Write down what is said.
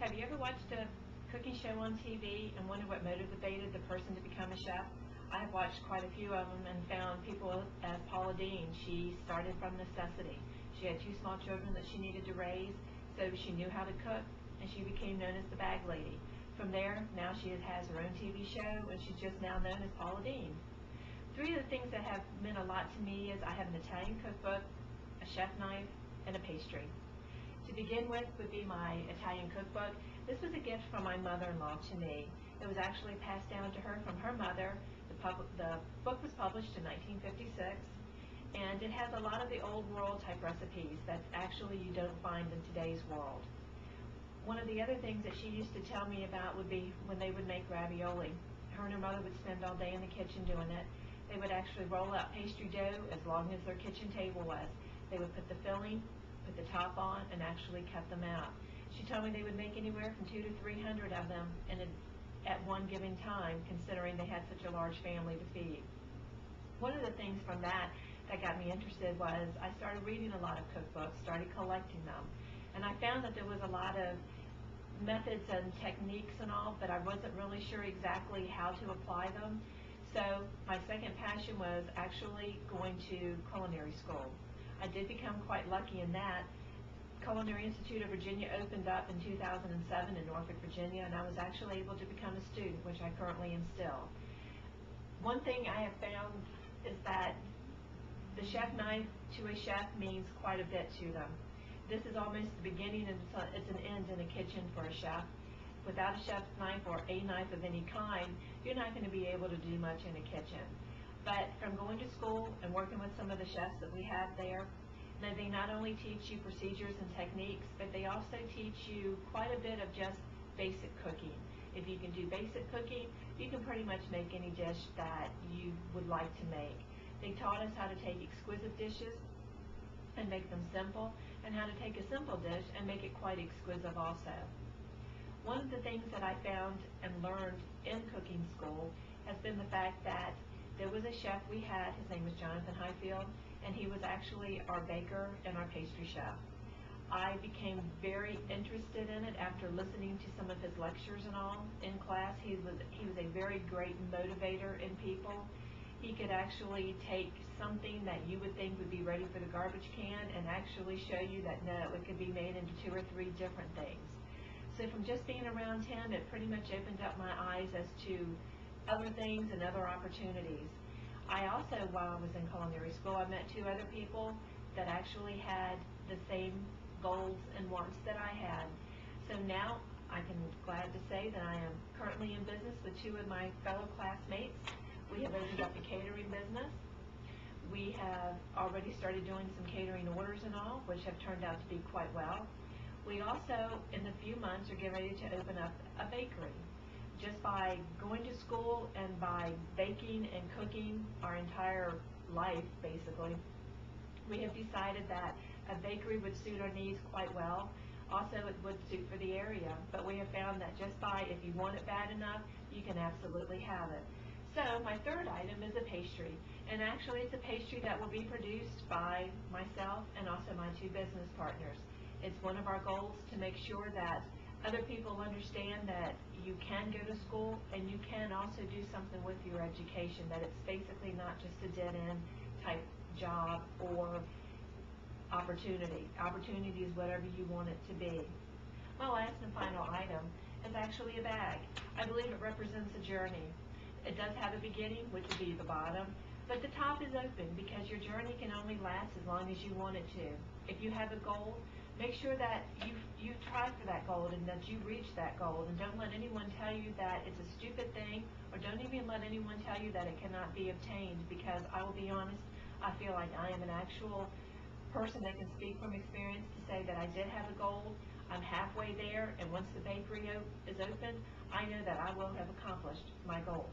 Have you ever watched a cooking show on TV and wondered what motivated the person to become a chef? I have watched quite a few of them and found people as Paula Deen. She started from necessity. She had 2 small children that she needed to raise, so she knew how to cook, and she became known as the bag lady. From there, now she has her own TV show, and she's just now known as Paula Deen. 3 of the things that have meant a lot to me is I have an Italian cookbook, a chef knife, and a pastry. To begin with would be my Italian cookbook. This was a gift from my mother-in-law to me. It was actually passed down to her from her mother. The book was published in 1956, and it has a lot of the old world type recipes that actually you don't find in today's world. One of the other things that she used to tell me about would be when they would make ravioli. Her and her mother would spend all day in the kitchen doing it. They would actually roll out pastry dough as long as their kitchen table was. They would put the filling, put the top on, and actually cut them out. She told me they would make anywhere from 200 to 300 of them at one given time, considering they had such a large family to feed. One of the things from that got me interested was I started reading a lot of cookbooks, started collecting them, and I found that there was a lot of methods and techniques and all, but I wasn't really sure exactly how to apply them. So my second passion was actually going to culinary school. I did become quite lucky in that. Culinary Institute of Virginia opened up in 2007 in Norfolk, Virginia, and I was actually able to become a student, which I currently am still. One thing I have found is that the chef knife to a chef means quite a bit to them. This is almost the beginning and it's an end in a kitchen for a chef. Without a chef's knife or a knife of any kind, you're not going to be able to do much in a kitchen. But from going to school and working with some of the chefs that we have there, they not only teach you procedures and techniques, but they also teach you quite a bit of just basic cooking. If you can do basic cooking, you can pretty much make any dish that you would like to make. They taught us how to take exquisite dishes and make them simple, and how to take a simple dish and make it quite exquisite also. One of the things that I found and learned in cooking school has been the fact that there was a chef we had, his name was Jonathan Highfield, and he was actually our baker and our pastry chef. I became very interested in it after listening to some of his lectures and all in class. He was a very great motivator in people. He could actually take something that you would think would be ready for the garbage can and actually show you that no, it could be made into 2 or 3 different things. So from just being around him, it pretty much opened up my eyes as to other things and other opportunities. I also, while I was in culinary school, I met 2 other people that actually had the same goals and wants that I had. So now I can glad to say that I am currently in business with 2 of my fellow classmates. We have opened up a catering business. We have already started doing some catering orders and all, which have turned out to be quite well. We also, in a few months, are getting ready to open up a bakery. Just by going to school and by baking and cooking our entire life, basically, we have decided that a bakery would suit our needs quite well. Also, it would suit for the area, but we have found that just by, if you want it bad enough, you can absolutely have it. So my third item is a pastry, and actually it's a pastry that will be produced by myself and also my 2 business partners. It's one of our goals to make sure that other people understand that you can go to school and you can also do something with your education, that it's basically not just a dead-end type job or opportunity. Opportunity is whatever you want it to be. My last and final item is actually a bag. I believe it represents a journey. It does have a beginning, which would be the bottom, but the top is open because your journey can only last as long as you want it to. If you have a goal, make sure that you try for that goal and that you reach that goal, and don't let anyone tell you that it's a stupid thing, or don't even let anyone tell you that it cannot be obtained, because I will be honest, I feel like I am an actual person that can speak from experience to say that I did have a goal. I'm halfway there, and once the bakery is open, I know that I will have accomplished my goal.